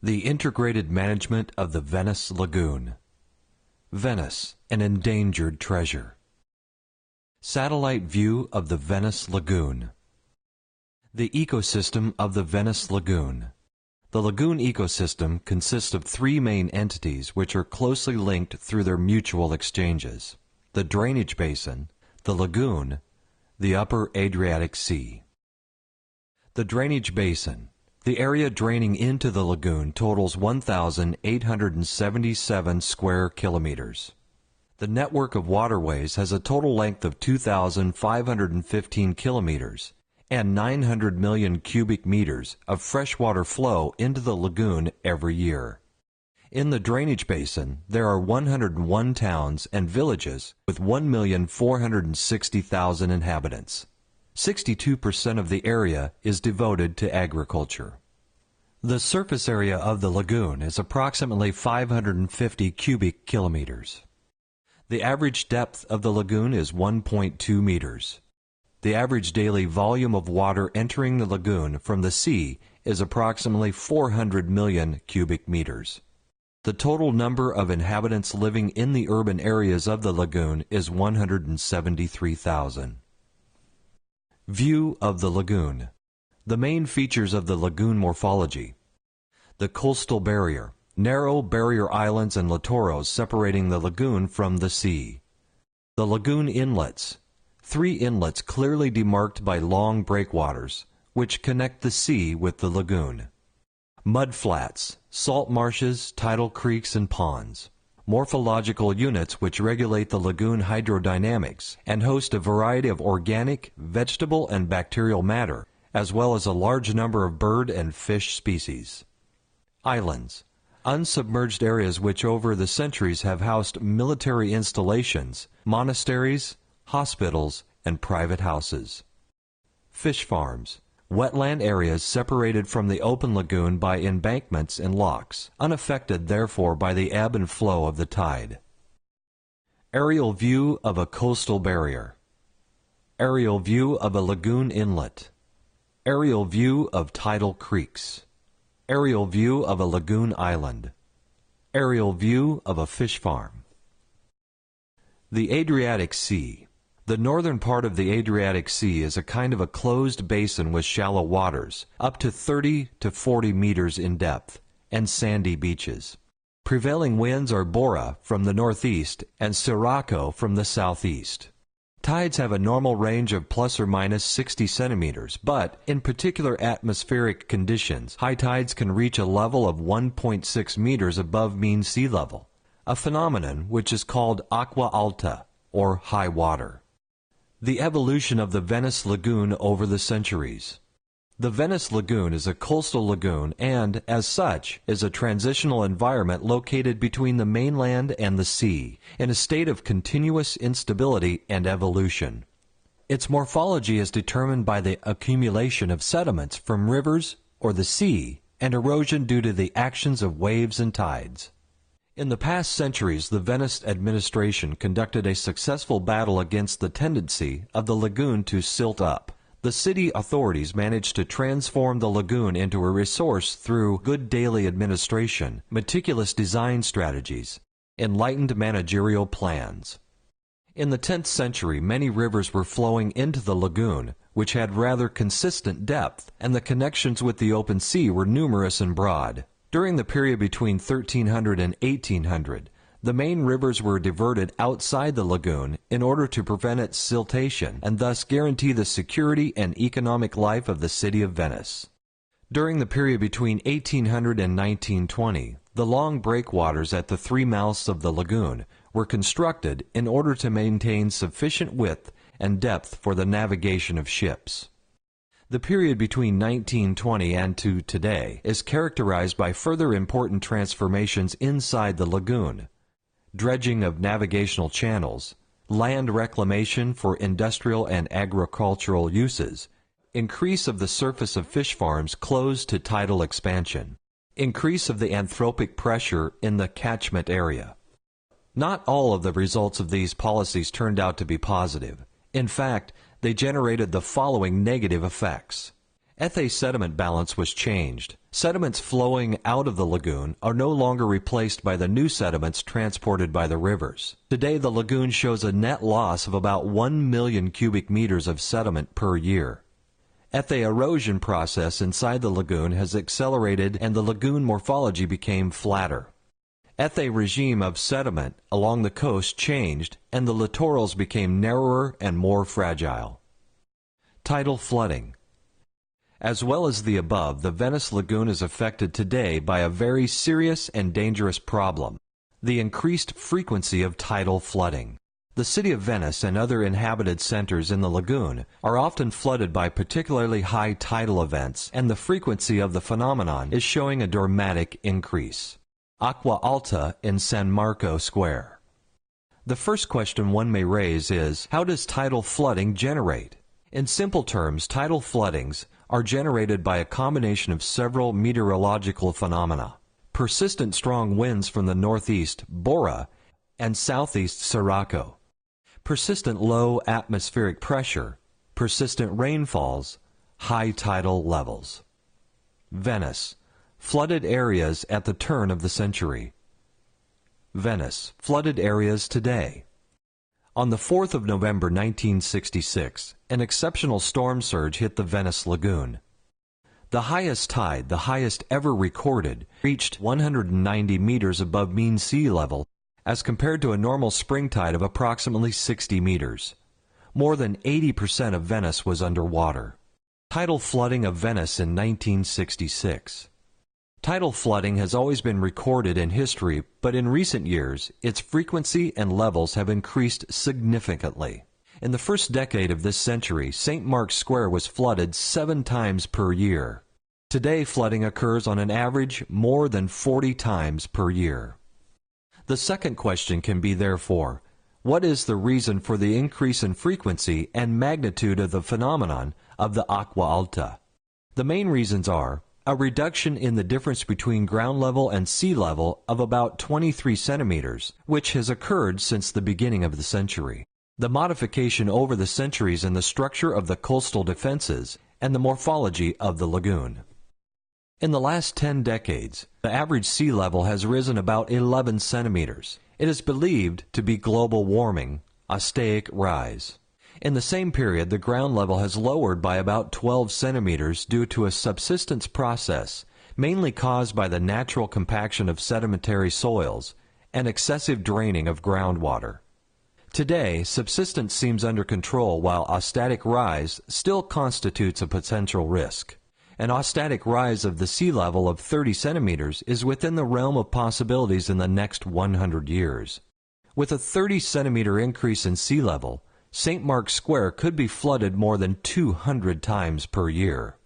The integrated management of the Venice Lagoon. Venice, an endangered treasure. Satellite view of the Venice Lagoon. The ecosystem of the Venice Lagoon. The lagoon ecosystem consists of three main entities which are closely linked through their mutual exchanges: the drainage basin, the lagoon, the upper Adriatic Sea. The drainage basin. The area draining into the lagoon totals 1,877 square kilometers. The network of waterways has a total length of 2,515 kilometers and 900 million cubic meters of freshwater flow into the lagoon every year. In the drainage basin, there are 101 towns and villages with 1,460,000 inhabitants. 62% of the area is devoted to agriculture. The surface area of the lagoon is approximately 550 cubic kilometers. The average depth of the lagoon is 1.2 meters. The average daily volume of water entering the lagoon from the sea is approximately 400 million cubic meters. The total number of inhabitants living in the urban areas of the lagoon is 173,000. View of the lagoon. The main features of the lagoon morphology. The coastal barrier. Narrow barrier islands and littorals separating the lagoon from the sea. The lagoon inlets. 3 inlets clearly demarked by long breakwaters, which connect the sea with the lagoon. Mud flats, salt marshes, tidal creeks, and ponds. Morphological units which regulate the lagoon hydrodynamics and host a variety of organic, vegetable, and bacterial matter, as well as a large number of bird and fish species. Islands. Unsubmerged areas which over the centuries have housed military installations, monasteries, hospitals, and private houses. Fish farms. Wetland areas separated from the open lagoon by embankments and locks, unaffected therefore by the ebb and flow of the tide. Aerial view of a coastal barrier. Aerial view of a lagoon inlet. Aerial view of tidal creeks. Aerial view of a lagoon island. Aerial view of a fish farm. The Adriatic Sea. The northern part of the Adriatic Sea is a kind of a closed basin with shallow waters, up to 30 to 40 meters in depth, and sandy beaches. Prevailing winds are Bora from the northeast and Sirocco from the southeast. Tides have a normal range of plus or minus 60 centimeters, but in particular atmospheric conditions, high tides can reach a level of 1.6 meters above mean sea level, a phenomenon which is called acqua alta, or high water. The evolution of the Venice Lagoon over the centuries. The Venice Lagoon is a coastal lagoon and, as such, is a transitional environment located between the mainland and the sea, in a state of continuous instability and evolution. Its morphology is determined by the accumulation of sediments from rivers or the sea and erosion due to the actions of waves and tides. In the past centuries, the Venice administration conducted a successful battle against the tendency of the lagoon to silt up. The city authorities managed to transform the lagoon into a resource through good daily administration, meticulous design strategies, enlightened managerial plans. In the 10th century, many rivers were flowing into the lagoon, which had rather consistent depth, and the connections with the open sea were numerous and broad. During the period between 1300 and 1800, the main rivers were diverted outside the lagoon in order to prevent its siltation and thus guarantee the security and economic life of the city of Venice. During the period between 1800 and 1920, the long breakwaters at the 3 mouths of the lagoon were constructed in order to maintain sufficient width and depth for the navigation of ships. The period between 1920 and to today is characterized by further important transformations inside the lagoon: dredging of navigational channels, land reclamation for industrial and agricultural uses, increase of the surface of fish farms closed to tidal expansion, increase of the anthropic pressure in the catchment area. Not all of the results of these policies turned out to be positive. In fact, they generated the following negative effects: Ethe sediment balance was changed. Sediments flowing out of the lagoon are no longer replaced by the new sediments transported by the rivers. Today, the lagoon shows a net loss of about 1 million cubic meters of sediment per year. Ethe erosion process inside the lagoon has accelerated and the lagoon morphology became flatter. Ethe regime of sediment along the coast changed and the littorals became narrower and more fragile. Tidal flooding. As well as the above, the Venice Lagoon is affected today by a very serious and dangerous problem, the increased frequency of tidal flooding. The city of Venice and other inhabited centers in the lagoon are often flooded by particularly high tidal events, and the frequency of the phenomenon is showing a dramatic increase. Acqua alta in San Marco Square. The first question one may raise is, how does tidal flooding generate? In simple terms, tidal floodings are generated by a combination of several meteorological phenomena. Persistent strong winds from the northeast, Bora, and southeast, Sirocco. Persistent low atmospheric pressure, persistent rainfalls, high tidal levels. Venice, flooded areas at the turn of the century. Venice, flooded areas today. On the 4th of November 1966, an exceptional storm surge hit the Venice Lagoon. The highest tide, the highest ever recorded, reached 190 meters above mean sea level as compared to a normal spring tide of approximately 60 meters. More than 80% of Venice was underwater. Tidal flooding of Venice in 1966. Tidal flooding has always been recorded in history, but in recent years, its frequency and levels have increased significantly. In the first decade of this century, St. Mark's Square was flooded 7 times per year. Today, flooding occurs on an average more than 40 times per year. The second question can be, therefore, what is the reason for the increase in frequency and magnitude of the phenomenon of the Acqua alta? The main reasons are a reduction in the difference between ground level and sea level of about 23 centimeters, which has occurred since the beginning of the century. The modification over the centuries in the structure of the coastal defenses and the morphology of the lagoon. In the last 10 decades, the average sea level has risen about 11 centimeters. It is believed to be global warming, osteic rise. In the same period, the ground level has lowered by about 12 centimeters due to a subsidence process, mainly caused by the natural compaction of sedimentary soils and excessive draining of groundwater. Today, subsidence seems under control while osteic rise still constitutes a potential risk. An osteic rise of the sea level of 30 centimeters is within the realm of possibilities in the next 100 years. With a 30-centimeter increase in sea level, St. Mark's Square could be flooded more than 200 times per year.